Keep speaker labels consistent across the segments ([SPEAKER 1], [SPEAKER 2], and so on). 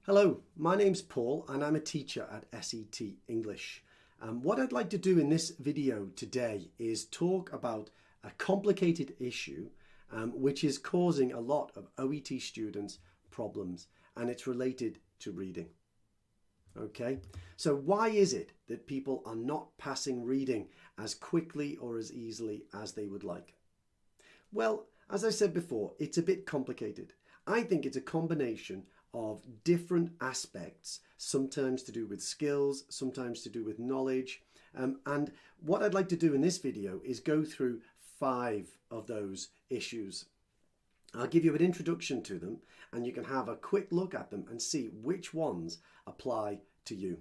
[SPEAKER 1] Hello, my name's Paul and I'm a teacher at SET English. What I'd like to do in this video today is talk about a complicated issue which is causing a lot of OET students problems, and it's related to reading. Okay, so why is it that people are not passing reading as quickly or as easily as they would like? Well, as I said before, it's a bit complicated. I think it's a combination of different aspects, sometimes to do with skills, sometimes to do with knowledge. And what I'd like to do in this video is go through 5 of those issues. I'll give you an introduction to them and you can have a quick look at them and see which ones apply to you.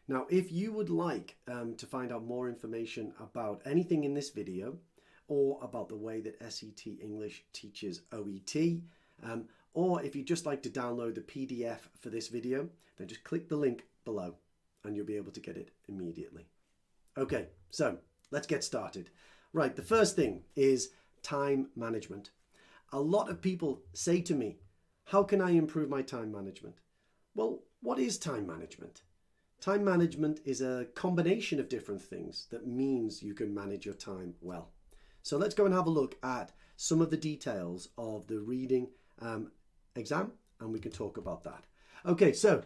[SPEAKER 1] Now, if you would like to find out more information about anything in this video or about the way that SET English teaches OET, or if you'd just like to download the PDF for this video, then just click the link below and you'll be able to get it immediately. Okay, so let's get started. Right, the first thing is time management. A lot of people say to me, how can I improve my time management? Well, what is time management? Time management is a combination of different things that means you can manage your time well. So let's go and have a look at some of the details of the reading exam and we can talk about that. Okay, so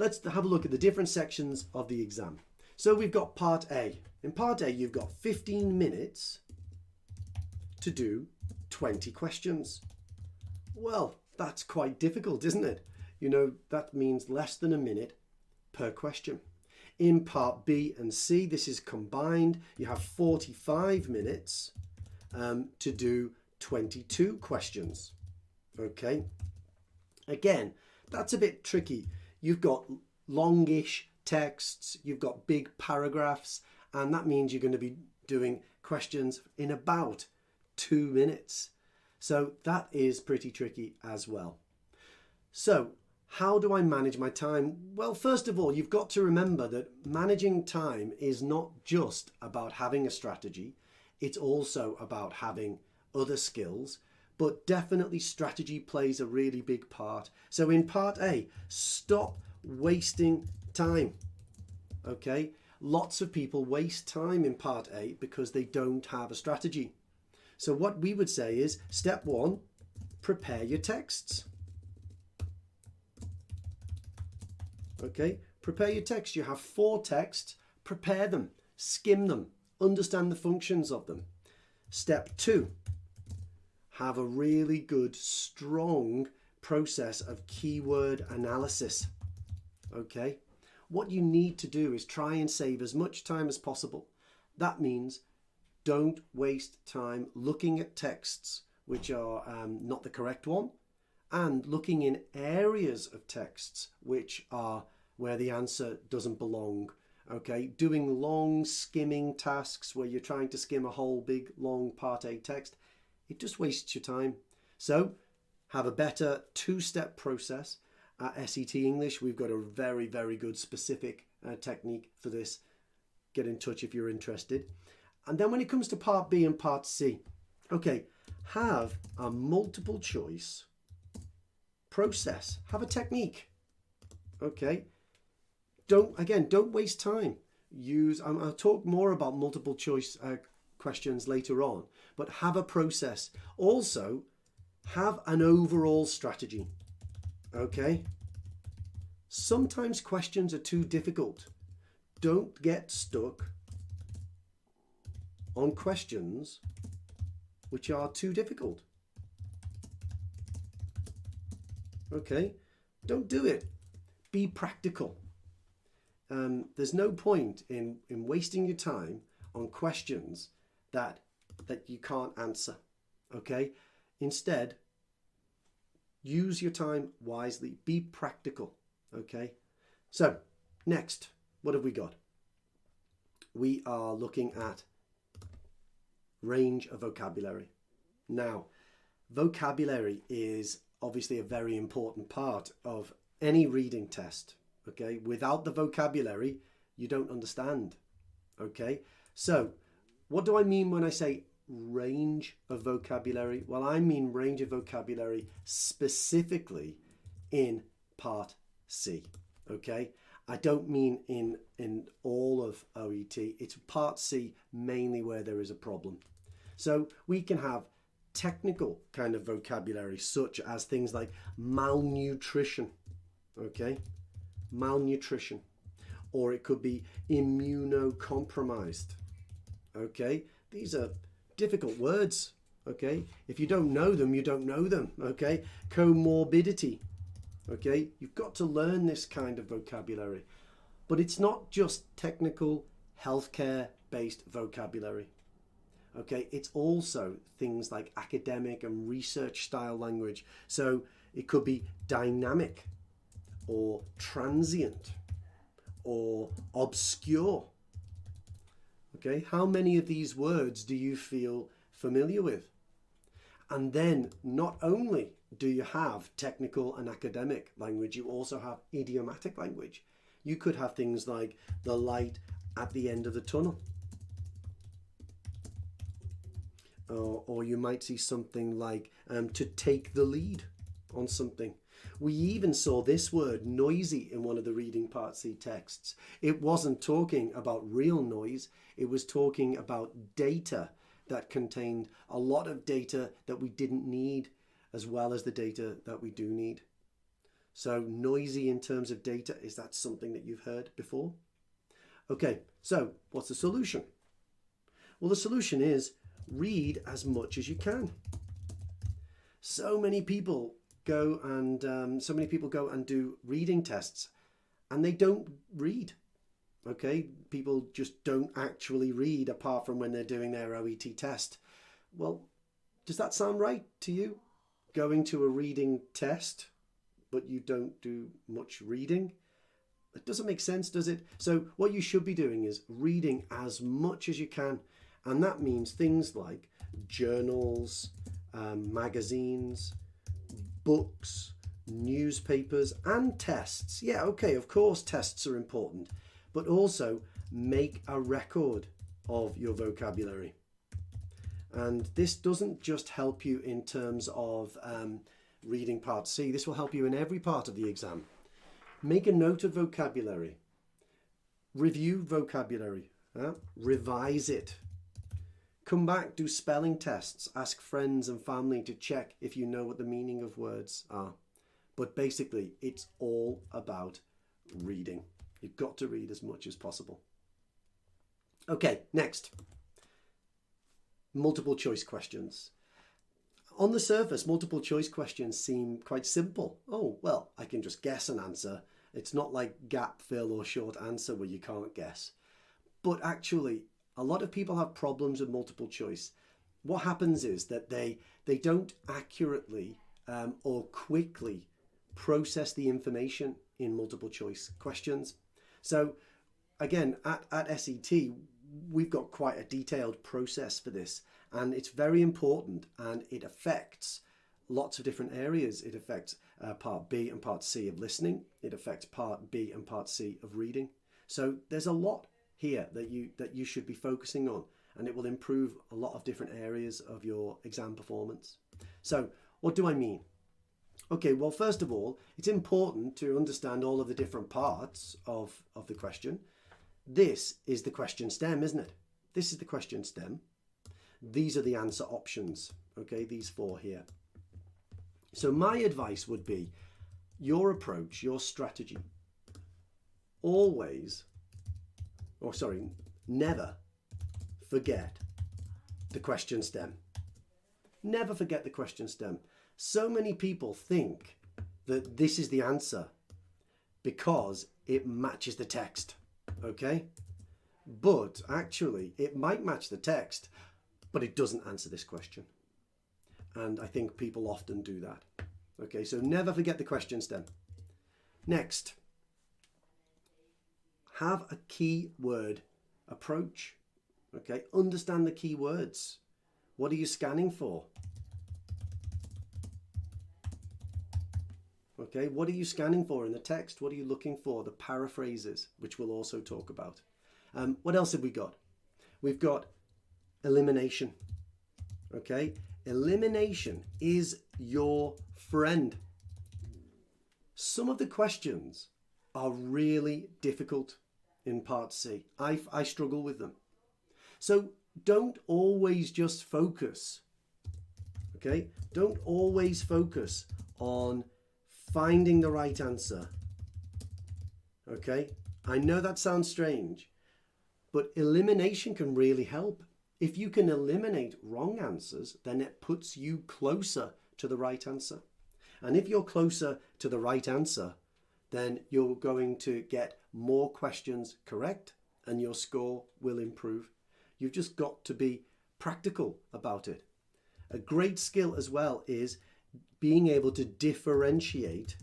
[SPEAKER 1] let's have a look at the different sections of the exam. So we've got part A. In part A, you've got 15 minutes to do 20 questions. Well, that's quite difficult, isn't it? You know, that means less than a minute per question. In part B and C, this is combined. You have 45 minutes to do 22 questions. Okay, again, that's a bit tricky. You've got longish texts, you've got big paragraphs, and that means you're going to be doing questions in about 2 minutes. So that is pretty tricky as well. So how do I manage my time? Well, first of all, you've got to remember that managing time is not just about having a strategy. It's also about having other skills. But definitely strategy plays a really big part. So in part A, stop wasting time. Okay, lots of people waste time in part A because they don't have a strategy. So what we would say is, step 1, prepare your texts. Okay, prepare your text. You have 4 texts, prepare them, skim them, understand the functions of them. Step 2, have a really good, strong process of keyword analysis. Okay, what you need to do is try and save as much time as possible. That means don't waste time looking at texts which are not the correct one, and looking in areas of texts which are where the answer doesn't belong. Okay, doing long skimming tasks where you're trying to skim a whole big long part A text, it just wastes your time. So have a better 2-step process. At SET English, we've got a very, very good specific technique for this. Get in touch if you're interested. And then when it comes to part B and part C, okay, have a multiple choice process. Have a technique. Okay, don't waste time. I'll talk more about multiple choice questions later on, but have a process. Also, have an overall strategy. Okay? Sometimes questions are too difficult. Don't get stuck on questions which are too difficult. Okay? Don't do it. Be practical. There's no point in wasting your time on questions that you can't answer. Okay, instead use your time wisely, be practical. Okay, so next, what have we got? We are looking at range of vocabulary. Now, vocabulary is obviously a very important part of any reading test. Okay, without the vocabulary you don't understand. Okay, so what do I mean when I say range of vocabulary? Well, I mean range of vocabulary specifically in part C. Okay, I don't mean in all of OET. It's part C mainly where there is a problem. So we can have technical kind of vocabulary such as things like malnutrition. Okay, malnutrition. Or it could be immunocompromised. Okay, these are difficult words. Okay, if you don't know them, you don't know them. Okay, comorbidity. Okay, you've got to learn this kind of vocabulary. But it's not just technical healthcare based vocabulary. Okay, it's also things like academic and research style language. So it could be dynamic or transient or obscure. Okay, how many of these words do you feel familiar with? And then not only do you have technical and academic language, you also have idiomatic language. You could have things like the light at the end of the tunnel. Or you might see something like to take the lead on something. We even saw this word noisy in one of the reading part C texts. It wasn't talking about real noise. It was talking about data that contained a lot of data that we didn't need, as well as the data that we do need. So noisy in terms of data, is that something that you've heard before? Okay, so what's the solution? Well, the solution is read as much as you can. So many people go and do reading tests and they don't read. Okay, people just don't actually read apart from when they're doing their OET test. Well, does that sound right to you? Going to a reading test, but you don't do much reading? It doesn't make sense, does it? So what you should be doing is reading as much as you can. And that means things like journals, magazines, books, newspapers, and tests. Yeah, okay, of course tests are important, but also make a record of your vocabulary. And this doesn't just help you in terms of reading part C. This will help you in every part of the exam. Make a note of vocabulary. Review vocabulary. Revise it. Come back, do spelling tests. Ask friends and family to check if you know what the meaning of words are. But basically, it's all about reading. You've got to read as much as possible. Okay, next. Multiple choice questions. On the surface, multiple choice questions seem quite simple. Oh, well, I can just guess an answer. It's not like gap fill or short answer where you can't guess. But actually, a lot of people have problems with multiple choice. What happens is that they don't accurately or quickly process the information in multiple choice questions. So again, at SET, we've got quite a detailed process for this, and it's very important, and it affects lots of different areas. It affects part B and part C of listening. It affects part B and part C of reading. So there's a lot here that you should be focusing on, and it will improve a lot of different areas of your exam performance. So what do I mean? Okay, well, first of all, it's important to understand all of the different parts of the question. This is the question stem, isn't it? This is the question stem. These are the answer options, okay, these four here. So my advice would be your approach, your strategy, never forget the question stem. Never forget the question stem. So many people think that this is the answer because it matches the text, okay? But actually, it might match the text, but it doesn't answer this question. And I think people often do that. Okay, so never forget the question stem. Next, have a keyword approach. Okay, understand the key words. What are you scanning for? Okay, what are you scanning for in the text? What are you looking for? The paraphrases, which we'll also talk about. What else have we got? We've got elimination. Okay, elimination is your friend. Some of the questions are really difficult in part C. I struggle with them. So don't always just focus, okay? Don't always focus on finding the right answer, okay? I know that sounds strange, but elimination can really help. If you can eliminate wrong answers, then it puts you closer to the right answer. And if you're closer to the right answer, then you're going to get more questions correct and your score will improve. You've just got to be practical about it. A great skill as well is being able to differentiate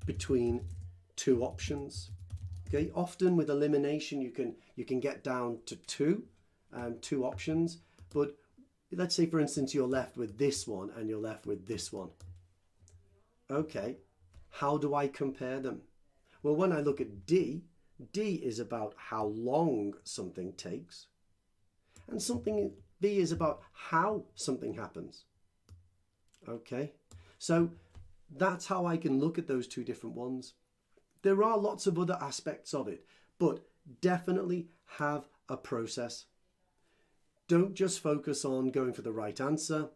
[SPEAKER 1] between two options. Okay, often with elimination you can get down to two options, but let's say for instance you're left with this one and you're left with this one. Okay, how do I compare them? Well, when I look at D is about how long something takes, and B is about how something happens. Okay, so that's how I can look at those two different ones. There are lots of other aspects of it, but definitely have a process. Don't just focus on going for the right answer.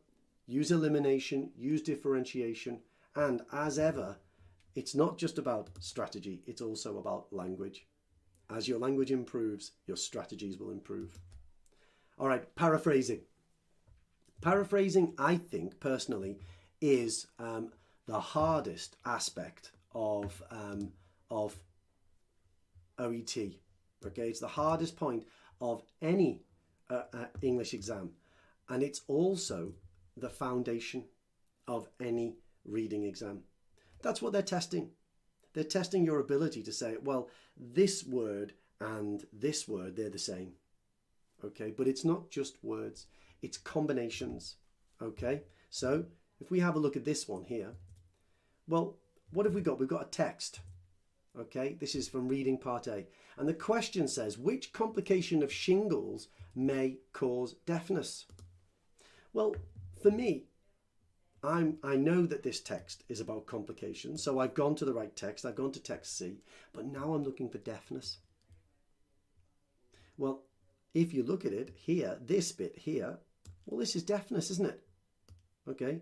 [SPEAKER 1] Use elimination, use differentiation, and as ever, it's not just about strategy, it's also about language. As your language improves, your strategies will improve. All right, paraphrasing. Paraphrasing, I think, personally, is the hardest aspect of OET. Okay, it's the hardest point of any English exam, and it's also the foundation of any reading exam. That's what they're testing. They're testing your ability to say, well, this word and this word, they're the same. Okay, but it's not just words, it's combinations. Okay, so if we have a look at this one here, well, what have we got? We've got a text. Okay, this is from reading part A. And the question says, which complication of shingles may cause deafness? Well, for me, I know that this text is about complications, so I've gone to the right text. I've gone to text C, but now I'm looking for deafness. Well, if you look at it here, this bit here, well, this is deafness, isn't it? Okay,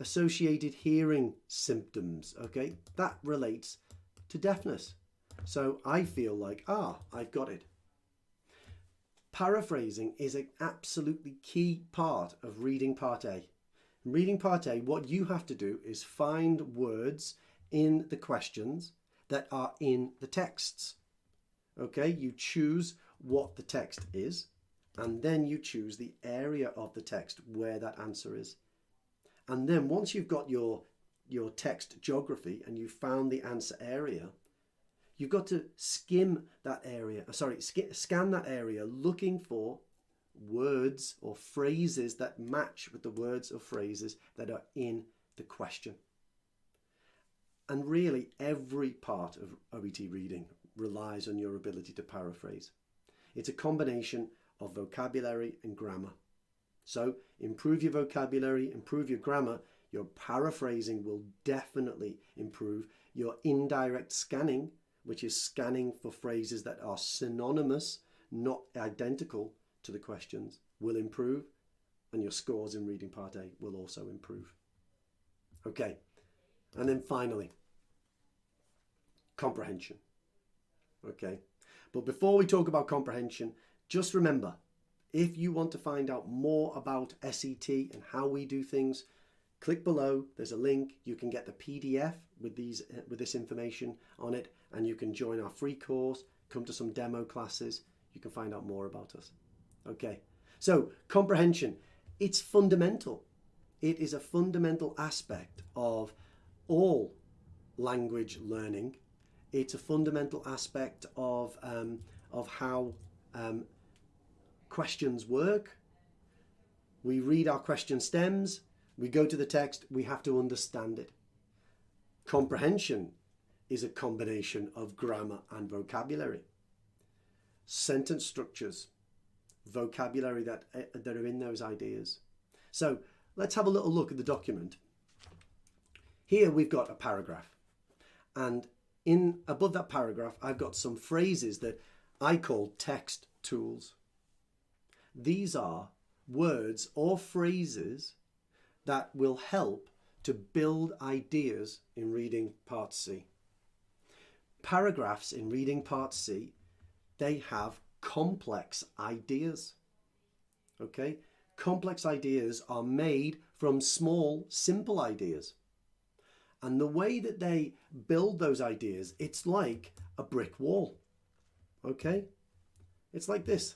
[SPEAKER 1] associated hearing symptoms, okay, that relates to deafness. So I feel like, I've got it. Paraphrasing is an absolutely key part of reading part A. In reading part A, what you have to do is find words in the questions that are in the texts. Okay, you choose what the text is, and then you choose the area of the text where that answer is. And then once you've got your text geography and you've found the answer area, you've got to scan that area looking for words or phrases that match with the words or phrases that are in the question. And really every part of OET reading relies on your ability to paraphrase. It's a combination of vocabulary and grammar. So improve your vocabulary, improve your grammar, your paraphrasing will definitely improve. Your indirect scanning, which is scanning for phrases that are synonymous, not identical to the questions, will improve, and your scores in reading part A will also improve. Okay, and then finally, comprehension. Okay, but before we talk about comprehension, just remember, if you want to find out more about SET and how we do things, click below, there's a link. You can get the PDF with this information on it, and you can join our free course, come to some demo classes. You can find out more about us. Okay, so comprehension, it's fundamental. It is a fundamental aspect of all language learning. It's a fundamental aspect of how questions work. We read our question stems, we go to the text, we have to understand it. Comprehension is a combination of grammar and vocabulary. Sentence structures, vocabulary that are in those ideas. So let's have a little look at the document. Here we've got a paragraph. And above that paragraph, I've got some phrases that I call text tools. These are words or phrases that will help to build ideas in reading part C. Paragraphs in reading part C, they have complex ideas. Okay? Complex ideas are made from small, simple ideas. And the way that they build those ideas, it's like a brick wall. Okay? It's like this.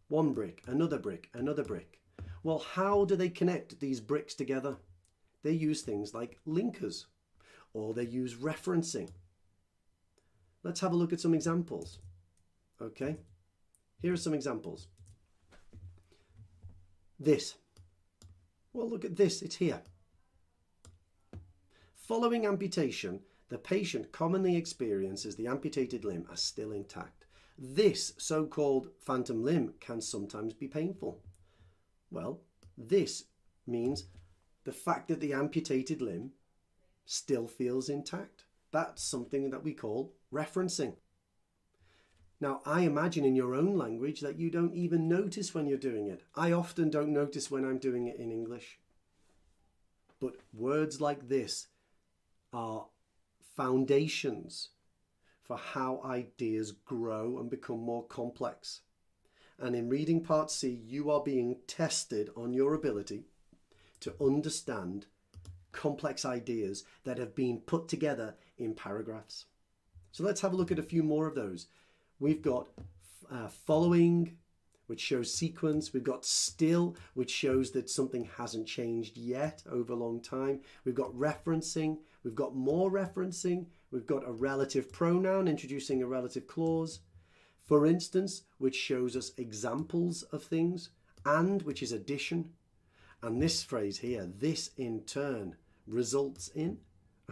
[SPEAKER 1] One brick, another brick, another brick. Well, how do they connect these bricks together? They use things like linkers, or they use referencing. Let's have a look at some examples. Okay? Here are some examples. This. Well, look at this. It's here. Following amputation, the patient commonly experiences the amputated limb as still intact. This so-called phantom limb can sometimes be painful. Well, this means the fact that the amputated limb still feels intact. That's something that we call referencing. Now, I imagine in your own language that you don't even notice when you're doing it. I often don't notice when I'm doing it in English. But words like this are foundations for how ideas grow and become more complex. And in reading part C, you are being tested on your ability to understand complex ideas that have been put together in paragraphs. So let's have a look at a few more of those. We've got following, which shows sequence. We've got still, which shows that something hasn't changed yet over a long time. We've got referencing. We've got more referencing. We've got a relative pronoun introducing a relative clause. For instance, which shows us examples of things. And, which is addition. And this phrase here, this in turn results in.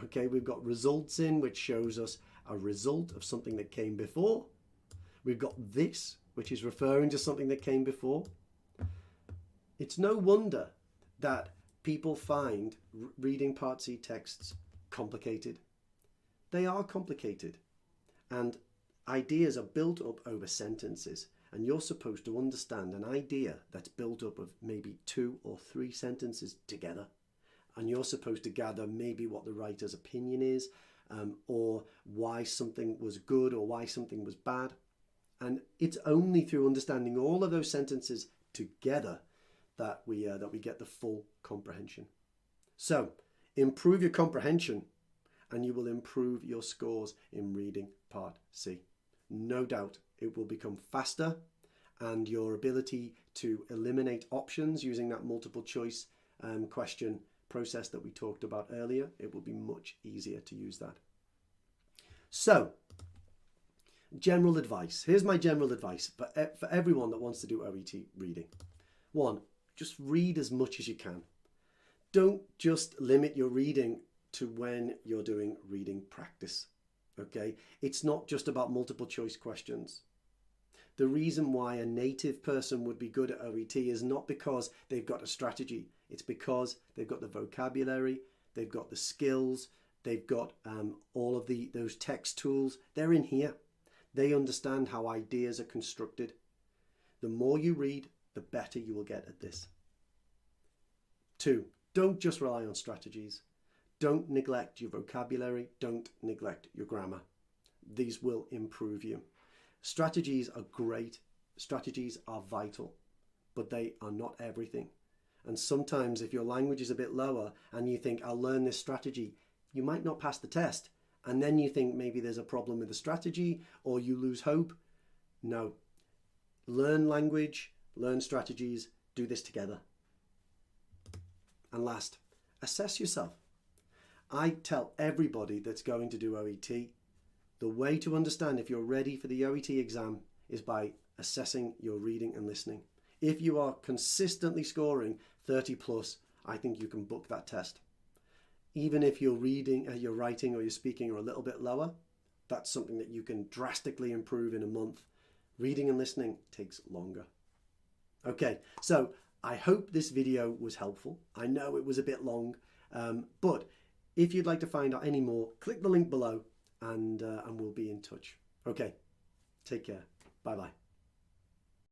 [SPEAKER 1] Okay, we've got results in, which shows us a result of something that came before. We've got this, which is referring to something that came before. It's no wonder that people find reading Part C texts complicated. They are complicated, and ideas are built up over sentences, and you're supposed to understand an idea that's built up of maybe 2 or 3 sentences together, and you're supposed to gather maybe what the writer's opinion is, or why something was good or why something was bad. And it's only through understanding all of those sentences together that we get the full comprehension. So improve your comprehension and you will improve your scores in reading Part C. No doubt it will become faster, and your ability to eliminate options using that multiple choice question process that we talked about earlier, it will be much easier to use that. So, general advice. Here's my general advice for everyone that wants to do OET reading. 1, just read as much as you can. Don't just limit your reading to when you're doing reading practice. Okay? It's not just about multiple choice questions. The reason why a native person would be good at OET is not because they've got a strategy. It's because they've got the vocabulary, they've got the skills, they've got all of those text tools. They're in here. They understand how ideas are constructed. The more you read, the better you will get at this. 2, don't just rely on strategies. Don't neglect your vocabulary. Don't neglect your grammar. These will improve you. Strategies are great. Strategies are vital, but they are not everything. And sometimes if your language is a bit lower and you think, I'll learn this strategy, you might not pass the test. And then you think maybe there's a problem with the strategy or you lose hope. No. Learn language, learn strategies, do this together. And last, assess yourself. I tell everybody that's going to do OET, the way to understand if you're ready for the OET exam is by assessing your reading and listening. If you are consistently scoring 30 plus, I think you can book that test. Even if your reading, your writing or your speaking are a little bit lower, that's something that you can drastically improve in a month. Reading and listening takes longer. Okay, so I hope this video was helpful. I know it was a bit long, but If you'd like to find out any more, click the link below and we'll be in touch. Okay, take care. Bye-bye.